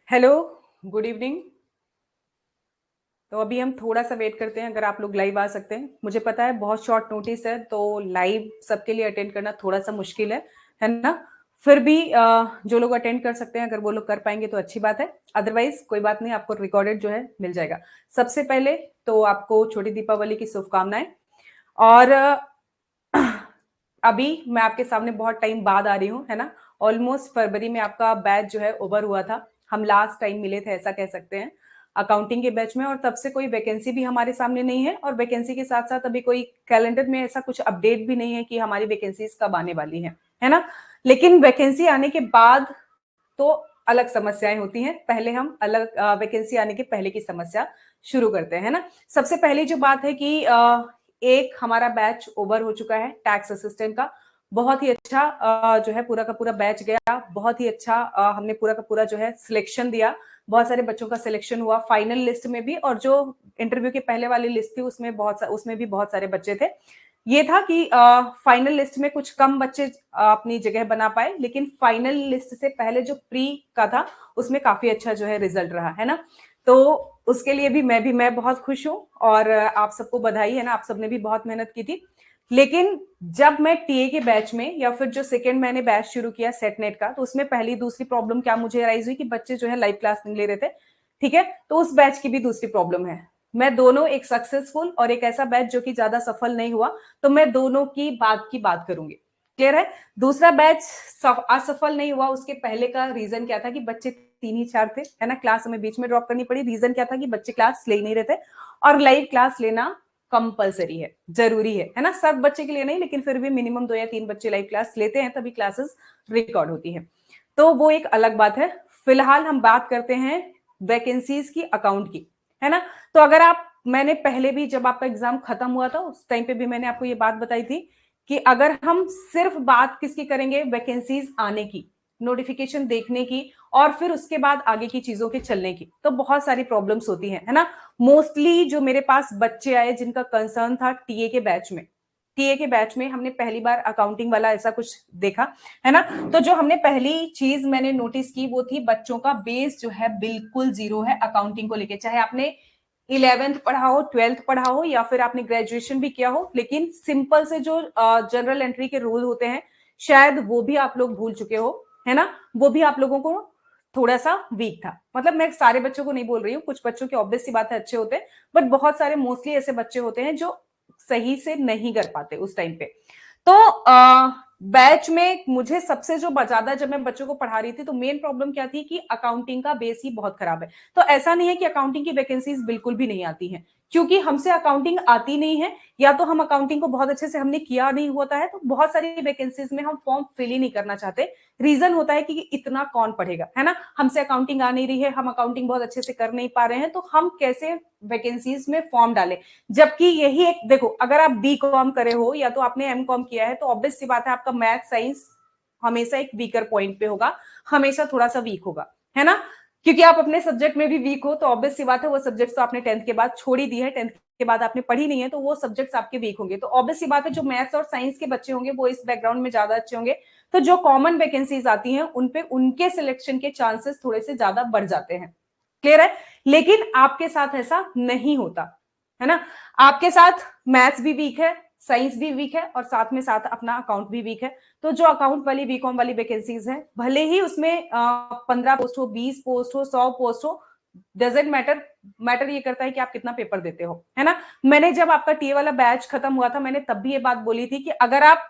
Hello, good evening. तो अभी हम थोड़ा सा वेट करते हैं, अगर आप लोग लाइव आ सकते हैं। मुझे पता है बहुत शॉर्ट नोटिस है, तो लाइव सबके लिए अटेंड करना थोड़ा सा मुश्किल है ना। फिर भी जो लोग अटेंड कर सकते हैं, अगर वो लोग कर पाएंगे तो अच्छी बात है। अदरवाइज कोई बात नहीं, आपको रिकॉर्डेड जो है मिल जाएगा। सबसे पहले तो आपको छोटी दीपावली की शुभकामनाएं। और अभी मैं आपके सामने बहुत टाइम बाद आ रही हूँ, है ना। ऑलमोस्ट फरवरी में आपका बैच जो है ओवर हुआ था। हम लास्ट टाइम मिले थे, ऐसा कह सकते हैं, अकाउंटिंग के बैच में। और तब से कोई वैकेंसी भी हमारे सामने नहीं है, और वैकेंसी के साथ साथ अभी कोई कैलेंडर में ऐसा कुछ अपडेट भी नहीं है कि हमारी वैकेंसीज कब आने वाली है ना। लेकिन वैकेंसी आने के बाद तो अलग समस्याएं होती हैं। पहले हम अलग वैकेंसी आने के पहले की समस्या शुरू करते हैं ना। सबसे पहली जो बात है कि एक हमारा बैच ओवर हो चुका है टैक्स असिस्टेंट का। बहुत ही अच्छा जो है पूरा का पूरा बैच गया। बहुत ही अच्छा हमने पूरा का पूरा जो है सिलेक्शन दिया। बहुत सारे बच्चों का सिलेक्शन हुआ फाइनल लिस्ट में भी, और जो इंटरव्यू के पहले वाली लिस्ट थी उसमें भी बहुत सारे बच्चे थे। ये था कि फाइनल लिस्ट में कुछ कम बच्चे अपनी जगह बना पाए, लेकिन फाइनल लिस्ट से पहले जो प्री का था उसमें काफी अच्छा जो है रिजल्ट रहा, है ना। तो उसके लिए भी मैं बहुत खुश हूँ, और आप सबको बधाई, है ना। आप सबने भी बहुत मेहनत की थी। लेकिन जब मैं टीए के बैच में, या फिर जो सेकेंड मैंने बैच शुरू किया सेट नेट का, तो उसमें पहली दूसरी प्रॉब्लम क्या मुझे राइज हुई कि बच्चे जो है लाइव क्लास नहीं ले रहे थे। ठीक है, तो उस बैच की भी दूसरी प्रॉब्लम है। मैं दोनों, एक सक्सेसफुल और एक ऐसा बैच जो कि ज्यादा सफल नहीं हुआ, तो मैं दोनों की बात करूंगी। क्लियर है। दूसरा बैच असफल नहीं हुआ, उसके पहले का रीजन क्या था कि बच्चे 3 ही 4 थे, है ना। क्लास हमें बीच में ड्रॉप करनी पड़ी। रीजन क्या था कि बच्चे क्लास ले नहीं रहे थे, और लाइव क्लास लेना कंपलसरी है, जरूरी है ना। सब बच्चे के लिए नहीं, लेकिन फिर भी मिनिमम 2 या 3 बच्चे लाइव क्लास लेते हैं, तभी क्लासेस रिकॉर्ड होती है। तो वो एक अलग बात है। फिलहाल हम बात करते हैं वैकेंसीज की, अकाउंट की, है ना। तो अगर आप, मैंने पहले भी जब आपका एग्जाम खत्म हुआ था उस टाइम पे भी मैंने आपको ये बात बताई थी कि अगर हम सिर्फ बात किसकी करेंगे, वैकेंसीज आने की, नोटिफिकेशन देखने की, और फिर उसके बाद आगे की चीजों के चलने की, तो बहुत सारी प्रॉब्लम्स होती हैं, है ना। मोस्टली जो मेरे पास बच्चे आए जिनका कंसर्न था टीए के बैच में, टीए के बैच में हमने पहली बार अकाउंटिंग वाला ऐसा कुछ देखा, है ना। तो जो हमने पहली चीज मैंने नोटिस की वो थी बच्चों का बेस जो है बिल्कुल जीरो है अकाउंटिंग को लेके। चाहे आपने 11th पढ़ा हो, 12th पढ़ा हो, या फिर आपने ग्रेजुएशन भी किया हो, लेकिन सिंपल से जो जनरल एंट्री के रूल होते हैं, शायद वो भी आप लोग भूल चुके हो, है ना। वो भी आप लोगों को थोड़ा सा वीक था। मतलब मैं सारे बच्चों को नहीं बोल रही हूँ, कुछ बच्चों के ऑब्वियस सी बात है अच्छे होते हैं, बट बहुत सारे मोस्टली ऐसे बच्चे होते हैं जो सही से नहीं कर पाते उस टाइम पे। तो बैच में मुझे सबसे जो ज्यादा, जब मैं बच्चों को पढ़ा रही थी, तो मेन प्रॉब्लम क्या थी कि अकाउंटिंग का बेस ही बहुत खराब है। तो ऐसा नहीं है कि अकाउंटिंग की वैकेंसीज बिल्कुल भी नहीं आती हैं, क्योंकि हमसे अकाउंटिंग आती नहीं है, या तो हम अकाउंटिंग को बहुत अच्छे से हमने किया नहीं होता है, तो बहुत सारी वैकेंसीज में हम फॉर्म फिल ही नहीं करना चाहते। रीजन होता है कि इतना कौन पढ़ेगा, है ना। हमसे अकाउंटिंग आ नहीं रही है, हम अकाउंटिंग बहुत अच्छे से कर नहीं पा रहे हैं, तो हम कैसे वैकेंसीज में फॉर्म डालें। जबकि यही एक, देखो, अगर आप बी कॉम करे हो या तो आपने एम कॉम किया है, तो ऑब्वियस सी बात है आपका मैथ साइंस हमेशा एक वीकर पॉइंट पे होगा, हमेशा थोड़ा सा वीक होगा, है ना। क्योंकि आप अपने सब्जेक्ट में भी वीक हो, तो ऑब्वियस सी बात है वो सब्जेक्ट तो आपने 10th के बाद छोड़ ही दी है, 10th के बाद आपने पढ़ी नहीं है, तो वो सब्जेक्ट्स आपके वीक होंगे। तो ऑब्वियस सी बात है जो मैथ्स और साइंस के बच्चे होंगे वो इस बैकग्राउंड में ज्यादा अच्छे होंगे, तो जो कॉमन वैकेंसीज आती हैं उनपे उनके सिलेक्शन के चांसेस थोड़े से ज्यादा बढ़ जाते हैं। क्लियर है। लेकिन आपके साथ ऐसा नहीं होता, है ना। आपके साथ मैथ्स भी वीक है, साइंस भी वीक है, और साथ में साथ अपना अकाउंट भी वीक है। तो जो अकाउंट वाली बीकॉम वाली वैकेंसीज है, भले ही उसमें 15 पोस्ट हो, 20 पोस्ट हो, 100 पोस्ट हो, डजेंट मैटर। मैटर ये करता है कि आप कितना पेपर देते हो, है ना। मैंने जब आपका टीए वाला बैच खत्म हुआ था, मैंने तब भी ये बात बोली थी कि अगर आप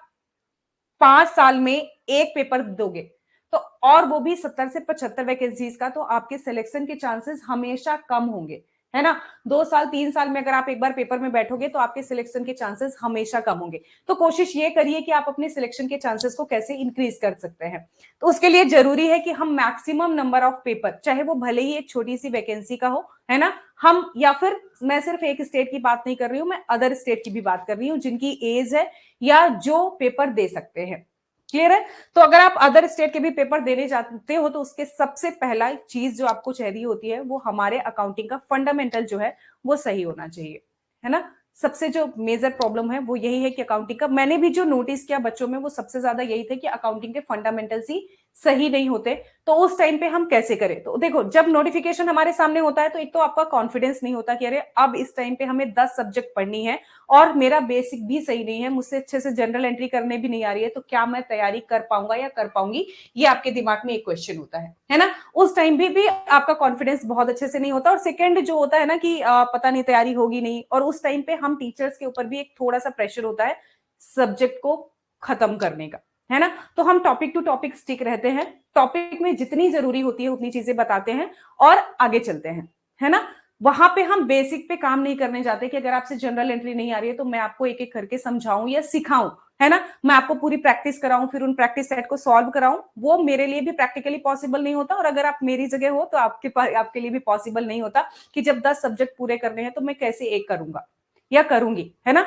5 साल में एक पेपर दोगे, तो, और वो भी 70 से 75 वैकेंसीज का, तो आपके सिलेक्शन के चांसेस हमेशा कम होंगे, है ना। 2 साल 3 साल में अगर आप एक बार पेपर में बैठोगे तो आपके सिलेक्शन के चांसेस हमेशा कम होंगे। तो कोशिश ये करिए कि आप अपने सिलेक्शन के चांसेस को कैसे इंक्रीज कर सकते हैं। तो उसके लिए जरूरी है कि हम मैक्सिमम नंबर ऑफ पेपर, चाहे वो भले ही एक छोटी सी वैकेंसी का हो, है ना, हम, या फिर मैं सिर्फ एक स्टेट की बात नहीं कर रही हूं, मैं अदर स्टेट की भी बात कर रही हूं जिनकी एज है या जो पेपर दे सकते हैं। क्लियर है। तो अगर आप अदर स्टेट के भी पेपर देने जाते हो, तो उसके सबसे पहला चीज जो आपको चाहिए होती है वो हमारे अकाउंटिंग का फंडामेंटल जो है वो सही होना चाहिए, है ना। सबसे जो मेजर प्रॉब्लम है वो यही है कि अकाउंटिंग का, मैंने भी जो नोटिस किया बच्चों में, वो सबसे ज्यादा यही थे कि अकाउंटिंग के फंडामेंटल्स ही सही नहीं होते, तो उस टाइम पे हम कैसे करें? तो देखो, जब नोटिफिकेशन हमारे सामने होता है तो एक तो आपका कॉन्फिडेंस नहीं होता कि अरे अब इस टाइम पे हमें 10 सब्जेक्ट पढ़नी है और मेरा बेसिक भी सही नहीं है, मुझसे अच्छे से जनरल एंट्री करने भी नहीं आ रही है, तो क्या मैं तैयारी कर पाऊंगा या कर पाऊंगी? ये आपके दिमाग में एक क्वेश्चन होता है ना? उस टाइम भी आपका कॉन्फिडेंस बहुत अच्छे से नहीं होता। और सेकेंड जो होता है ना कि पता नहीं तैयारी होगी नहीं, और उस टाइम पे हम टीचर्स के ऊपर भी एक थोड़ा सा प्रेशर होता है सब्जेक्ट को खत्म करने का, है ना? तो हम टॉपिक टू टॉपिक स्टिक रहते हैं, टॉपिक में जितनी जरूरी होती है उतनी चीजें बताते हैं और आगे चलते हैं, है ना? वहां पे हम बेसिक पे काम नहीं करने जाते कि अगर आपसे जनरल एंट्री नहीं आ रही है तो मैं आपको एक एक करके समझाऊं या सिखाऊं, है ना? मैं आपको पूरी प्रैक्टिस कराऊं, फिर उन प्रैक्टिस सेट को सॉल्व कराऊं, वो मेरे लिए भी प्रैक्टिकली पॉसिबल नहीं होता। और अगर आप मेरी जगह हो तो आपके लिए भी पॉसिबल नहीं होता कि जब 10 सब्जेक्ट पूरे करने हैं तो मैं कैसे एक करूंगा या करूंगी, है ना?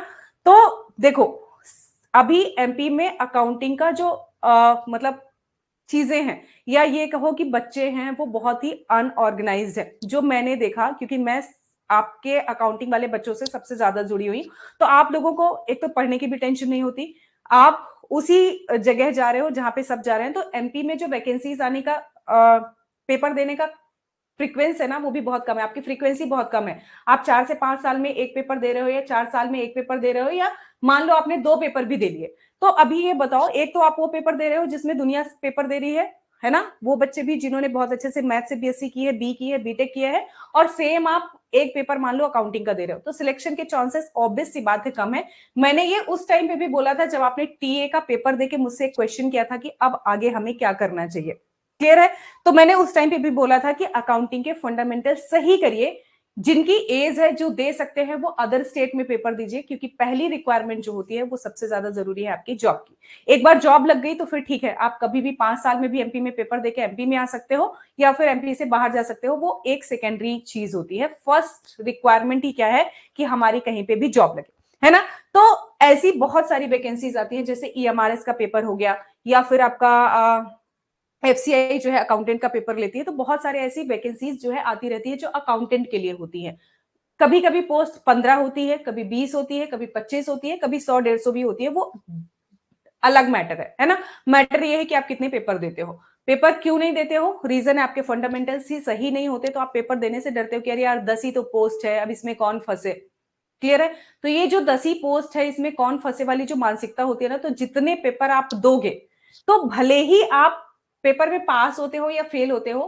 तो देखो, अभी एमपी में अकाउंटिंग का जो मतलब चीजें हैं, या ये कहो कि बच्चे हैं, वो बहुत ही अनऑर्गेनाइज्ड है जो मैंने देखा, क्योंकि मैं आपके अकाउंटिंग वाले बच्चों से सबसे ज्यादा जुड़ी हुई। तो आप लोगों को एक तो पढ़ने की भी टेंशन नहीं होती, आप उसी जगह जा रहे हो जहां पे सब जा रहे हैं। तो एमपी में जो वैकेंसीज आने का पेपर देने का फ्रीक्वेंस है ना, वो भी बहुत कम है, आपकी फ्रीक्वेंसी बहुत कम है। आप 4 से 5 साल में एक पेपर दे रहे हो या 4 साल में एक पेपर दे रहे हो, या मान लो आपने 2 पेपर भी दे लिए। तो अभी ये बताओ, एक तो आप वो पेपर दे रहे हो जिसमें दुनिया पेपर दे रही है ना? वो बच्चे भी जिन्होंने बहुत अच्छे से मैथ से बीएससी की है, बी की है, बीटेक किया है, और सेम आप एक पेपर मान लो अकाउंटिंग का दे रहे हो, तो सिलेक्शन के चांसेस ऑब्वियस सी बात है कम है। मैंने ये उस टाइम पे भी बोला था जब आपने टीए का पेपर देके मुझसे एक क्वेश्चन किया था कि अब आगे हमें क्या करना चाहिए, क्लियर है? तो मैंने उस टाइम पे भी बोला था कि अकाउंटिंग के फंडामेंटल सही करिए, जिनकी एज है जो दे सकते हैं वो अदर स्टेट में पेपर दीजिए, क्योंकि पहली रिक्वायरमेंट जो होती है वो सबसे ज्यादा जरूरी है आपकी जॉब की। एक बार जॉब लग गई तो फिर ठीक है, आप कभी भी 5 साल में भी एमपी में पेपर देके एमपी में आ सकते हो या फिर एमपी से बाहर जा सकते हो, वो एक सेकेंडरी चीज होती है। फर्स्ट रिक्वायरमेंट ही क्या है कि हमारी कहीं पे भी जॉब लगे, है ना? तो ऐसी बहुत सारी वैकेंसीज आती है, जैसे ईएमआरएस का पेपर हो गया, या फिर आपका एफसीआई जो है अकाउंटेंट का पेपर लेती है। तो बहुत सारे ऐसी वैकेंसीज जो है आती रहती है जो अकाउंटेंट के लिए होती है। कभी कभी पोस्ट 15 होती है, कभी 20 होती है, कभी 25 होती है, कभी 100-150 भी होती है, वो अलग मैटर है ना? मैटर ये है कि आप कितने पेपर देते हो। पेपर क्यों नहीं देते हो? रीजन है आपके फंडामेंटल्स ही सही नहीं होते, तो आप पेपर देने से डरते हो कि अरे यार 10 ही तो पोस्ट है, अब इसमें कौन फंसे। क्लियर है? तो ये जो 10 ही पोस्ट है, इसमें कौन फंसे वाली जो मानसिकता होती है ना, तो जितने पेपर आप दोगे, तो भले ही आप पेपर में पास होते हो या फेल होते हो,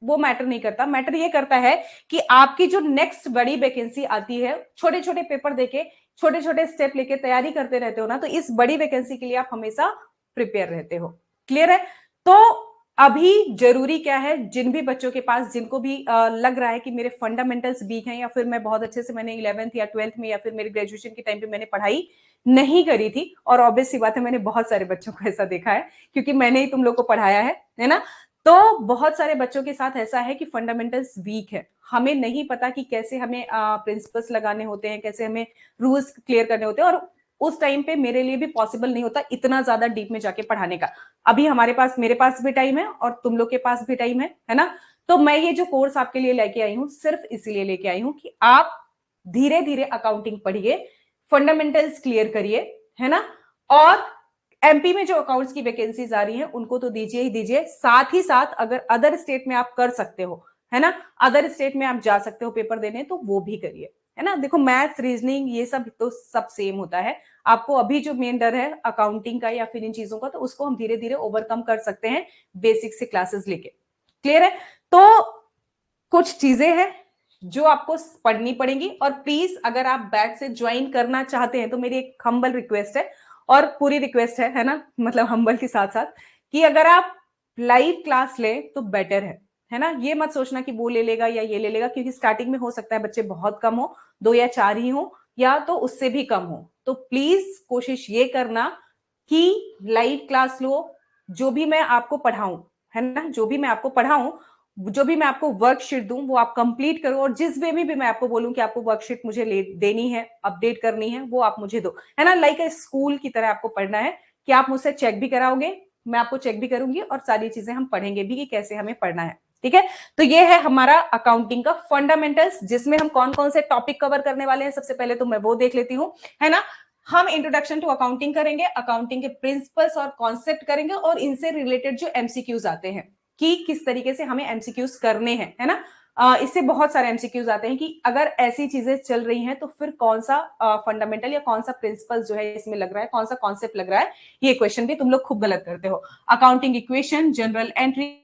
वो मैटर नहीं करता। मैटर ये करता है कि आपकी जो नेक्स्ट बड़ी वैकेंसी आती है, छोटे छोटे पेपर देके, छोटे छोटे स्टेप लेके तैयारी करते रहते हो ना, तो इस बड़ी वैकेंसी के लिए आप हमेशा प्रिपेयर रहते हो। क्लियर है? तो अभी जरूरी क्या है, जिन भी बच्चों के पास, जिनको भी लग रहा है कि मेरे फंडामेंटल्स वीक हैं, या फिर मैं बहुत अच्छे से, मैंने 11th या 12th में या फिर मेरे ग्रेजुएशन के टाइम पे मैंने पढ़ाई नहीं करी थी, और ऑब्वियस सी बात है मैंने बहुत सारे बच्चों को ऐसा देखा है क्योंकि मैंने ही तुम लोग को पढ़ाया है ना? तो बहुत सारे बच्चों के साथ ऐसा है कि फंडामेंटल्स वीक है, हमें नहीं पता कि कैसे हमें प्रिंसिपल्स लगाने होते हैं, कैसे हमें रूल्स क्लियर करने होते हैं, और उस टाइम पे मेरे लिए भी पॉसिबल नहीं होता इतना ज्यादा डीप में जाके पढ़ाने का। अभी मेरे पास भी टाइम है और तुम लोग के पास भी टाइम है ना? तो मैं ये जो कोर्स आपके लिए लेके आई हूँ, सिर्फ इसीलिए लेके आई हूँ कि आप धीरे धीरे अकाउंटिंग पढ़िए, फंडामेंटल्स क्लियर करिए, है ना? और एमपी में जो अकाउंट्स की वैकेंसीज आ रही हैं उनको तो दीजिए ही दीजिए, साथ ही साथ अगर अदर स्टेट में आप कर सकते हो, है ना, अदर स्टेट में आप जा सकते हो पेपर देने, तो वो भी करिए, है ना? देखो, मैथ्स, रीजनिंग, ये सब तो सब सेम होता है। आपको अभी जो मेन डर है अकाउंटिंग का या फिर इन चीजों का, तो उसको हम धीरे धीरे ओवरकम कर सकते हैं बेसिक से क्लासेस लेके। क्लियर है? तो कुछ चीजें हैं जो आपको पढ़नी पड़ेंगी, और प्लीज अगर आप बैच से ज्वाइन करना चाहते हैं तो मेरी एक हम्बल रिक्वेस्ट है, और पूरी रिक्वेस्ट है ना, मतलब हम्बल के साथ साथ, कि अगर आप लाइव क्लास ले तो बेटर है ना? ये मत सोचना कि वो ले लेगा या ये ले लेगा, क्योंकि स्टार्टिंग में हो सकता है बच्चे बहुत कम हो, 2 या 4 ही हो, या तो उससे भी कम हो। तो प्लीज कोशिश ये करना कि लाइव क्लास लो, जो भी मैं आपको पढ़ाऊं, है ना, जो भी मैं आपको पढ़ाऊं, जो भी मैं आपको वर्कशीट दूं वो आप कंप्लीट करो, और जिस वे में भी मैं आपको बोलूं कि आपको वर्कशीट मुझे देनी है, अपडेट करनी है, वो आप मुझे दो, है ना? लाइक स्कूल की तरह आपको पढ़ना है कि आप मुझसे चेक भी कराओगे, मैं आपको चेक भी करूंगी, और सारी चीजें हम पढ़ेंगे भी कि कैसे हमें पढ़ना है। ठीक है? तो ये है हमारा अकाउंटिंग का फंडामेंटल्स, जिसमें हम कौन कौन से टॉपिक कवर करने वाले हैं। सबसे पहले तो मैं वो देख लेती हूँ, है ना? हम इंट्रोडक्शन टू अकाउंटिंग करेंगे, अकाउंटिंग के प्रिंसिपल्स और कॉन्सेप्ट करेंगे, और इनसे रिलेटेड जो एमसीक्यूज आते हैं कि किस तरीके से हमें एमसीक्यूज करने हैं, है ना। इससे बहुत सारे एमसीक्यूज आते हैं कि अगर ऐसी चीजें चल रही हैं तो फिर कौन सा फंडामेंटल या कौन सा प्रिंसिपल जो है इसमें लग रहा है, कौन सा कॉन्सेप्ट लग रहा है। ये क्वेश्चन भी तुम लोग खूब गलत करते हो। अकाउंटिंग इक्वेशन, जनरल एंट्री,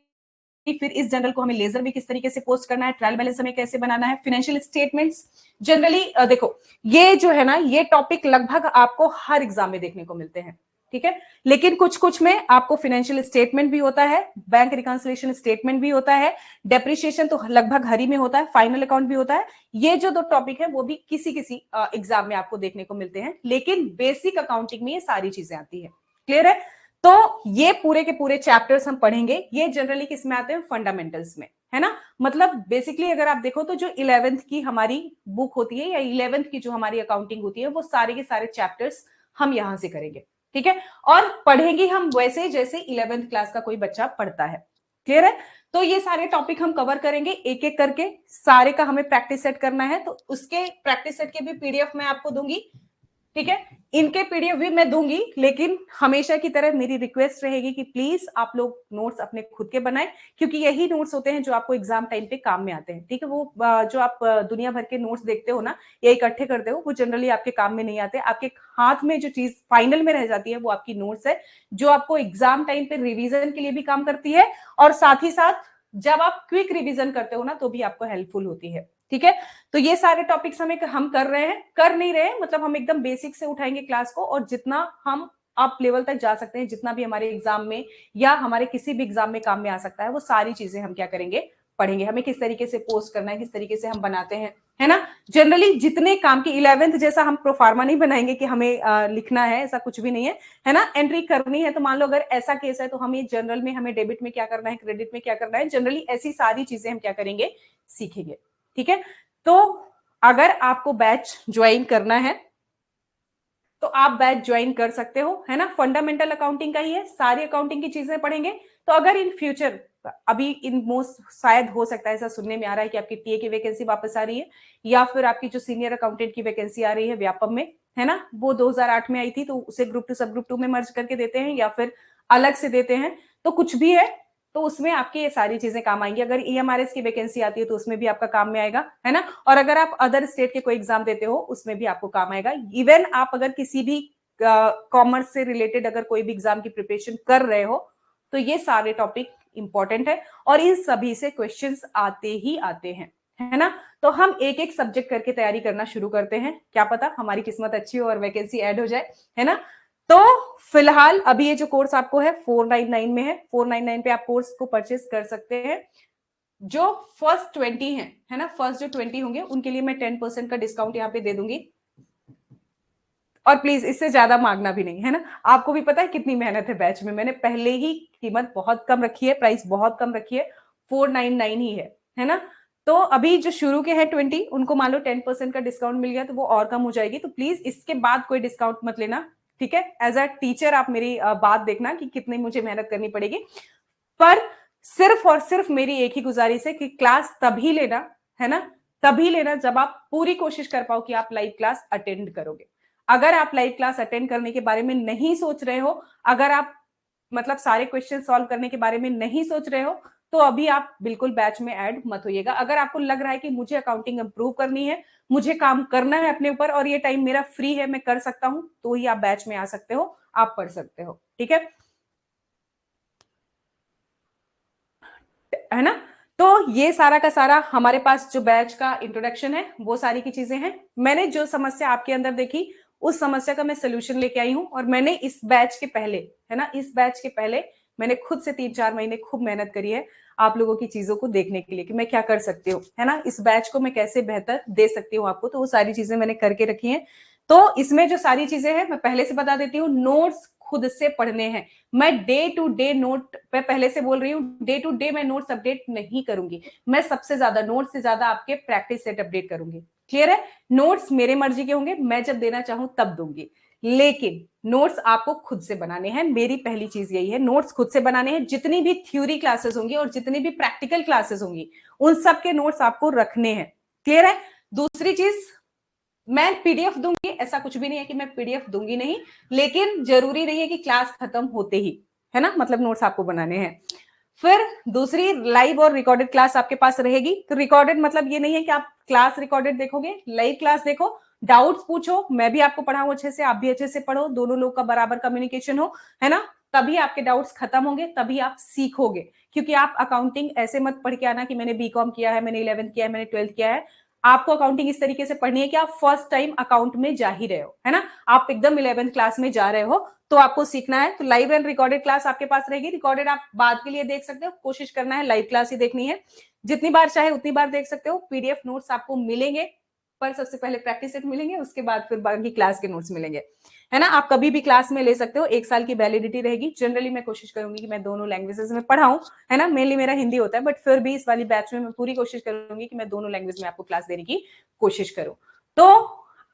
फिर इस जनरल को हमें लेजर में किस तरीके से पोस्ट करना है, ट्रायल बैलेंस हमें कैसे बनाना है, फाइनेंशियल स्टेटमेंट्स। जनरली देखो ये जो है ना, ये टॉपिक लगभग आपको हर एग्जाम में देखने को मिलते हैं, ठीक है। लेकिन कुछ कुछ में आपको फाइनेंशियल स्टेटमेंट भी होता है, बैंक रिकॉन्सिलिएशन स्टेटमेंट भी होता है, डेप्रिसिएशन तो लगभग हर ही में होता है, फाइनल अकाउंट भी होता है। ये जो दो टॉपिक है वो भी किसी किसी एग्जाम में आपको देखने को मिलते हैं, लेकिन बेसिक अकाउंटिंग में ये सारी चीजें आती है। क्लियर है। तो ये पूरे के पूरे चैप्टर्स हम पढ़ेंगे। ये जनरली किस में आते हैं, फंडामेंटल्स में, है ना। मतलब बेसिकली अगर आप देखो तो जो 11th की हमारी बुक होती है या 11th की जो हमारी अकाउंटिंग होती है वो सारे के सारे चैप्टर्स हम यहां से करेंगे, ठीक है। और पढ़ेंगे हम वैसे जैसे 11th क्लास का कोई बच्चा पढ़ता है। क्लियर है। तो ये सारे टॉपिक हम कवर करेंगे एक एक करके, सारे का हमें प्रैक्टिस सेट करना है। तो उसके प्रैक्टिस सेट के भी पीडीएफ मैं आपको दूंगी, ठीक है। इनके पीडीएफ भी मैं दूंगी, लेकिन हमेशा की तरह मेरी रिक्वेस्ट रहेगी कि प्लीज आप लोग नोट्स अपने खुद के बनाएं, क्योंकि यही नोट्स होते हैं जो आपको एग्जाम टाइम पे काम में आते हैं, ठीक है। वो जो आप दुनिया भर के नोट्स देखते हो ना या इकट्ठे करते हो, वो जनरली आपके काम में नहीं आते। आपके हाथ में जो चीज फाइनल में रह जाती है वो आपकी नोट्स है, जो आपको एग्जाम टाइम पे रिविजन के लिए भी काम करती है, और साथ ही साथ जब आप क्विक रिविजन करते हो ना तो भी आपको हेल्पफुल होती है, ठीक है। तो ये सारे टॉपिक्स हम कर रहे हैं, कर नहीं रहे हैं, मतलब हम एकदम बेसिक से उठाएंगे क्लास को, और जितना हम अप लेवल तक जा सकते हैं, जितना भी हमारे एग्जाम में या हमारे किसी भी एग्जाम में काम में आ सकता है, वो सारी चीजें हम क्या करेंगे, पढ़ेंगे। हमें किस तरीके से पोस्ट करना है, किस तरीके से हम बनाते हैं, है ना। जनरली जितने काम की 11th जैसा हम प्रोफार्मा नहीं बनाएंगे कि हमें लिखना है, ऐसा कुछ भी नहीं है, है ना। एंट्री करनी है तो मान लो अगर ऐसा केस है तो हमें जनरल में हमें डेबिट में क्या करना है, क्रेडिट में क्या करना है, जनरली ऐसी सारी चीजें हम क्या करेंगे, सीखेंगे, ठीक है। तो अगर आपको बैच ज्वाइन करना है तो आप बैच ज्वाइन कर सकते हो, है ना। फंडामेंटल अकाउंटिंग का ही है, सारी अकाउंटिंग की चीजें पढ़ेंगे। तो अगर इन फ्यूचर, अभी इन मोस्ट शायद हो सकता है ऐसा सुनने में आ रहा है कि आपकी टीए की वैकेंसी वापस आ रही है, या फिर आपकी जो सीनियर अकाउंटेंट की वैकेंसी आ रही है व्यापम में, है ना, वो 2008 में आई थी, तो उसे ग्रुप 2 सब ग्रुप 2 में मर्ज करके देते हैं या फिर अलग से देते हैं, तो कुछ भी है, तो उसमें आपकी ये सारी चीजें काम आएंगी। अगर ईएमआरएस की वैकेंसी आती है तो उसमें भी आपका काम में आएगा, है ना। और अगर आप अदर स्टेट के कोई एग्जाम देते हो उसमें भी आपको काम आएगा। इवन आप अगर किसी भी कॉमर्स से रिलेटेड अगर कोई भी एग्जाम की प्रिपरेशन कर रहे हो तो ये सारे टॉपिक इंपॉर्टेंट है, और इन सभी से क्वेश्चंस आते ही आते हैं, है ना। तो हम एक एक सब्जेक्ट करके तैयारी करना शुरू करते हैं, क्या पता हमारी किस्मत अच्छी हो और वैकेंसी ऐड हो जाए, है ना। तो फिलहाल अभी ये जो कोर्स आपको है 499 में है, 499 पे आप कोर्स को परचेस कर सकते हैं। जो फर्स्ट 20 है ना, फर्स्ट जो 20 होंगे उनके लिए मैं 10% का डिस्काउंट यहाँ पे दे दूंगी, और प्लीज इससे ज्यादा मांगना भी नहीं, है ना। आपको भी पता है कितनी मेहनत है बैच में, मैंने पहले ही कीमत बहुत कम रखी है, प्राइस बहुत कम रखी है, 499 ही है ना। तो अभी जो शुरू के हैं 20, उनको मान लो 10% का डिस्काउंट मिल गया तो वो और कम हो जाएगी, तो प्लीज इसके बाद कोई डिस्काउंट मत लेना, ठीक है। एज अ टीचर आप मेरी बात देखना कि कितनी मुझे मेहनत करनी पड़ेगी, पर सिर्फ और सिर्फ मेरी एक ही गुजारिश है कि क्लास तभी लेना, है ना, तभी लेना जब आप पूरी कोशिश कर पाओ कि आप लाइव क्लास अटेंड करोगे। अगर आप लाइव क्लास अटेंड करने के बारे में नहीं सोच रहे हो, अगर आप मतलब सारे क्वेश्चन सॉल्व करने के बारे में नहीं सोच रहे हो, तो अभी आप बिल्कुल बैच में ऐड मत होइएगा। अगर आपको लग रहा है कि मुझे अकाउंटिंग इंप्रूव करनी है, मुझे काम करना है अपने ऊपर और ये टाइम मेरा फ्री है, मैं कर सकता हूं, तो ही आप बैच में आ सकते हो, आप पढ़ सकते हो, ठीक है ना। तो ये सारा का सारा हमारे पास जो बैच का इंट्रोडक्शन है वो सारी की चीजें हैं। मैंने जो समस्या आपके अंदर देखी उस समस्या का मैं सोल्यूशन लेके आई हूं, और मैंने इस बैच के पहले, है ना, इस बैच के पहले मैंने खुद से 3-4 महीने खूब मेहनत करी है आप लोगों की चीजों को देखने के लिए कि मैं क्या कर सकती हूँ, है ना, इस बैच को मैं कैसे बेहतर दे सकती हूँ आपको। तो वो सारी चीजें मैंने करके रखी हैं। तो इसमें जो सारी चीजें हैं मैं पहले से बता देती हूँ, नोट्स खुद से पढ़ने हैं। मैं डे टू डे नोट पे पहले से बोल रही हूँ, डे टू डे मैं नोट्स अपडेट नहीं करूंगी, मैं सबसे ज्यादा नोट्स से ज्यादा आपके प्रैक्टिस सेट अपडेट करूंगी। क्लियर है। नोट्स मेरे मर्जी के होंगे, मैं जब देना चाहूं तब दूंगी, लेकिन नोट्स आपको खुद से बनाने हैं। मेरी पहली चीज यही है, नोट्स खुद से बनाने हैं। जितनी भी थ्योरी क्लासेस होंगी और जितनी भी प्रैक्टिकल क्लासेस होंगी उन सब के नोट्स आपको रखने हैं। क्लियर है। दूसरी चीज, मैं पीडीएफ दूंगी, ऐसा कुछ भी नहीं है कि मैं पीडीएफ दूंगी नहीं, लेकिन जरूरी नहीं है कि क्लास खत्म होते ही, है ना, मतलब नोट्स आपको बनाने हैं। फिर दूसरी, लाइव और रिकॉर्डेड क्लास आपके पास रहेगी। तो रिकॉर्डेड मतलब ये नहीं है कि आप क्लास रिकॉर्डेड देखोगे, लाइव क्लास देखो, डाउट्स पूछो, मैं भी आपको पढ़ाऊं अच्छे से, आप भी अच्छे से पढ़ो, दोनों लोग का बराबर कम्युनिकेशन हो, है ना, तभी आपके डाउट्स खत्म होंगे, तभी आप सीखोगे। क्योंकि आप अकाउंटिंग ऐसे मत पढ़ के आना कि मैंने बीकॉम किया है, मैंने 11th किया है, मैंने 12th किया है। आपको अकाउंटिंग इस तरीके से पढ़नी है कि आप फर्स्ट टाइम अकाउंट में जा ही रहे हो, है ना, आप एकदम 11th क्लास में जा रहे हो, तो आपको सीखना है। तो लाइव एंड रिकॉर्डेड क्लास आपके पास रहेगी। रिकॉर्डेड आप बाद के लिए देख सकते हो, कोशिश करना है लाइव क्लास ही देखनी है, जितनी बार चाहे उतनी बार देख सकते हो। पीडीएफ नोट्स आपको मिलेंगे, पर सबसे पहले प्रैक्टिस सेट मिलेंगे, उसके बाद फिर बाकी क्लास के नोट्स मिलेंगे, है ना। आप कभी भी क्लास में ले सकते हो, 1 साल की वैलिडिटी रहेगी। जनरली मैं कोशिश करूंगी कि मैं दोनों लैंग्वेजेस में पढ़ाऊं, है ना, मेनली मेरा हिंदी होता है, बट फिर भी इस वाली बैच में मैं पूरी कोशिश करूंगी कि मैं दोनों लैंग्वेज में आपको क्लास देने की कोशिश करूं। तो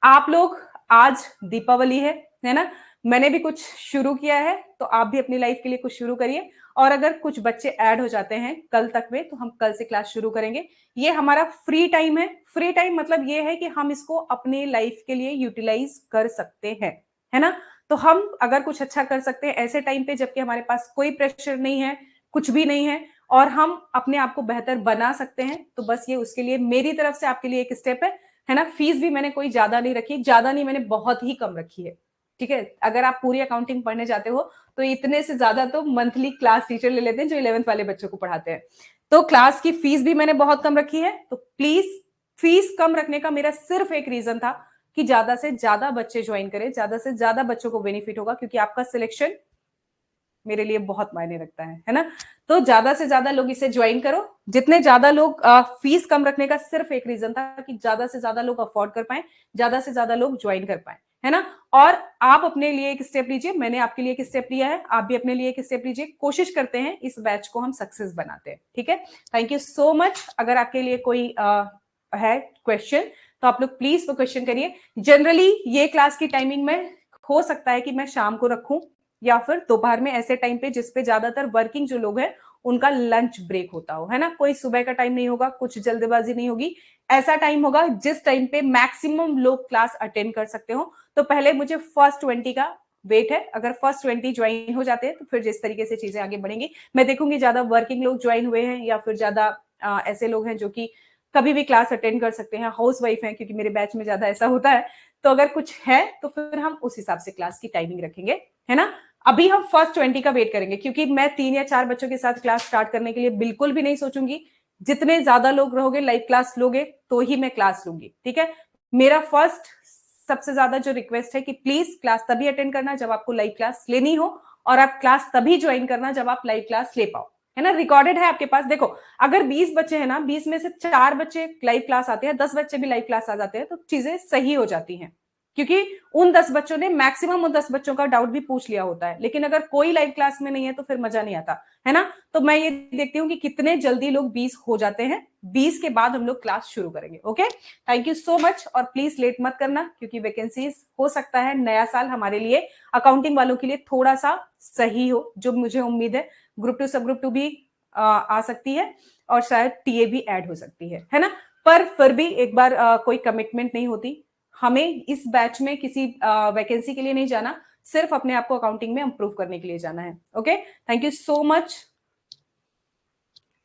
आप लोग, आज दीपावली है ना, मैंने भी कुछ शुरू किया है, तो आप भी अपनी लाइफ के लिए कुछ शुरू करिए। और अगर कुछ बच्चे ऐड हो जाते हैं कल तक में, तो हम कल से क्लास शुरू करेंगे। ये हमारा फ्री टाइम है। फ्री टाइम मतलब ये है कि हम इसको अपने लाइफ के लिए यूटिलाइज कर सकते हैं, है ना। तो हम अगर कुछ अच्छा कर सकते हैं ऐसे टाइम पे, जबकि हमारे पास कोई प्रेशर नहीं है, कुछ भी नहीं है, और हम अपने आप को बेहतर बना सकते हैं, तो बस ये उसके लिए मेरी तरफ से आपके लिए एक स्टेप है ना। फीस भी मैंने कोई ज्यादा नहीं रखी, ज्यादा नहीं, मैंने बहुत ही कम रखी है, ठीक है। अगर आप पूरी अकाउंटिंग पढ़ने जाते हो तो इतने से ज्यादा तो मंथली क्लास टीचर ले लेते हैं जो 11th वाले बच्चों को पढ़ाते हैं। तो क्लास की फीस भी मैंने बहुत कम रखी है। तो प्लीज, फीस कम रखने का मेरा सिर्फ एक रीजन था कि ज्यादा से ज्यादा बच्चे ज्वाइन करें, ज्यादा से ज्यादा बच्चों को बेनिफिट होगा, क्योंकि आपका सिलेक्शन मेरे लिए बहुत मायने रखता है ना। तो ज्यादा से ज्यादा लोग इसे ज्वाइन करो। जितने ज्यादा लोग, फीस कम रखने का सिर्फ एक रीजन था कि ज्यादा से ज्यादा लोग अफोर्ड कर पाए, ज्यादा से ज्यादा लोग ज्वाइन कर पाए, है ना। और आप अपने लिए एक स्टेप लीजिए, मैंने आपके लिए एक स्टेप लिया है, आप भी अपने लिए एक स्टेप लीजिए। कोशिश करते हैं इस बैच को हम सक्सेस बनाते हैं, ठीक है। Thank you so much. अगर आपके लिए कोई है क्वेश्चन, तो आप लोग प्लीज वो क्वेश्चन करिए। जनरली ये क्लास की टाइमिंग में हो सकता है कि मैं शाम को रखूं, या फिर दोपहर में, ऐसे टाइम पे जिसपे ज्यादातर वर्किंग जो लोग हैं उनका लंच ब्रेक होता हो, है ना। कोई सुबह का टाइम नहीं होगा, कुछ जल्दबाजी नहीं होगी, ऐसा टाइम होगा जिस टाइम पे मैक्सिमम लोग क्लास अटेंड कर सकते हो। तो पहले मुझे फर्स्ट 20 का वेट है। अगर फर्स्ट 20 ज्वाइन हो जाते हैं तो फिर जिस तरीके से चीजें आगे बढ़ेंगी, मैं देखूंगी ज्यादा वर्किंग लोग ज्वाइन हुए हैं, या फिर ज्यादा ऐसे लोग हैं जो कि कभी भी क्लास अटेंड कर सकते हैं, हाउस वाइफ है, क्योंकि मेरे बैच में ज्यादा ऐसा होता है। तो अगर कुछ है तो फिर हम उस हिसाब से क्लास की टाइमिंग रखेंगे, है ना। अभी हम फर्स्ट 20 का वेट करेंगे, क्योंकि मैं 3 या 4 बच्चों के साथ क्लास स्टार्ट करने के लिए बिल्कुल भी नहीं सोचूंगी। जितने ज्यादा लोग रहोगे, लाइव क्लास लोगे, तो ही मैं क्लास लूंगी, ठीक है। मेरा फर्स्ट सबसे ज्यादा जो रिक्वेस्ट है कि प्लीज क्लास तभी अटेंड करना जब आपको लाइव क्लास लेनी हो, और आप क्लास तभी ज्वाइन करना जब आप लाइव क्लास ले पाओ, है ना। रिकॉर्डेड है आपके पास। देखो, अगर 20 बच्चे हैं ना, 20 में से 4 बच्चे लाइव क्लास आते हैं, 10 बच्चे भी लाइव क्लास आ जाते हैं, तो चीजें सही हो जाती हैं, क्योंकि उन 10 बच्चों ने मैक्सिमम उन 10 बच्चों का डाउट भी पूछ लिया होता है। लेकिन अगर कोई लाइव क्लास में नहीं है तो फिर मजा नहीं आता, है ना। तो मैं ये देखती हूँ कि कितने जल्दी लोग 20 हो जाते हैं, 20 के बाद हम लोग क्लास शुरू करेंगे। Okay, thank you so much. और प्लीज लेट मत करना, क्योंकि वैकेंसीज हो सकता है नया साल हमारे लिए, अकाउंटिंग वालों के लिए थोड़ा सा सही हो, जो मुझे उम्मीद है। ग्रुप 2 सब ग्रुप 2 भी आ सकती है, और शायद टीए भी ऐड हो सकती है ना। पर फिर भी एक बार कोई कमिटमेंट नहीं होती। हमें इस बैच में किसी वैकेंसी के लिए नहीं जाना, सिर्फ अपने आप को अकाउंटिंग में इंप्रूव करने के लिए जाना है। Okay, thank you so much.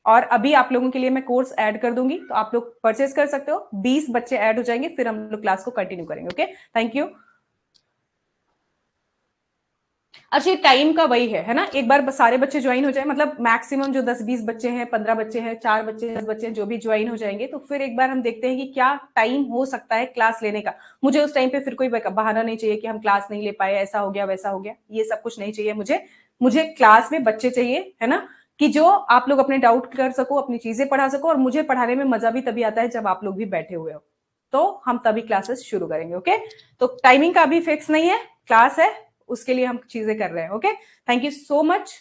और अभी आप लोगों के लिए मैं कोर्स ऐड कर दूंगी, तो आप लोग परचेज कर सकते हो। 20 बच्चे ऐड हो जाएंगे, फिर हम लोग क्लास को कंटिन्यू करेंगे। Okay, thank you. अच्छा, टाइम का वही है ना। एक बार सारे बच्चे ज्वाइन हो जाए, मतलब मैक्सिमम जो 10-20 बच्चे हैं, 15 बच्चे हैं, 4 बच्चे, 10 बच्चे हैं, जो भी ज्वाइन हो जाएंगे, तो फिर एक बार हम देखते हैं कि क्या टाइम हो सकता है क्लास लेने का। मुझे उस टाइम पे फिर कोई बहाना नहीं चाहिए कि हम क्लास नहीं ले पाए, ऐसा हो गया वैसा हो गया, ये सब कुछ नहीं चाहिए मुझे। मुझे क्लास में बच्चे चाहिए, है ना, कि जो आप लोग अपने डाउट कर सको, अपनी चीजें पढ़ा सको। और मुझे पढ़ाने में मजा भी तभी आता है जब आप लोग भी बैठे हुए हो, तो हम तभी क्लासेस शुरू करेंगे। ओके, तो टाइमिंग का अभी फिक्स नहीं है, क्लास है, उसके लिए हम चीजें कर रहे हैं। Okay, thank you so much.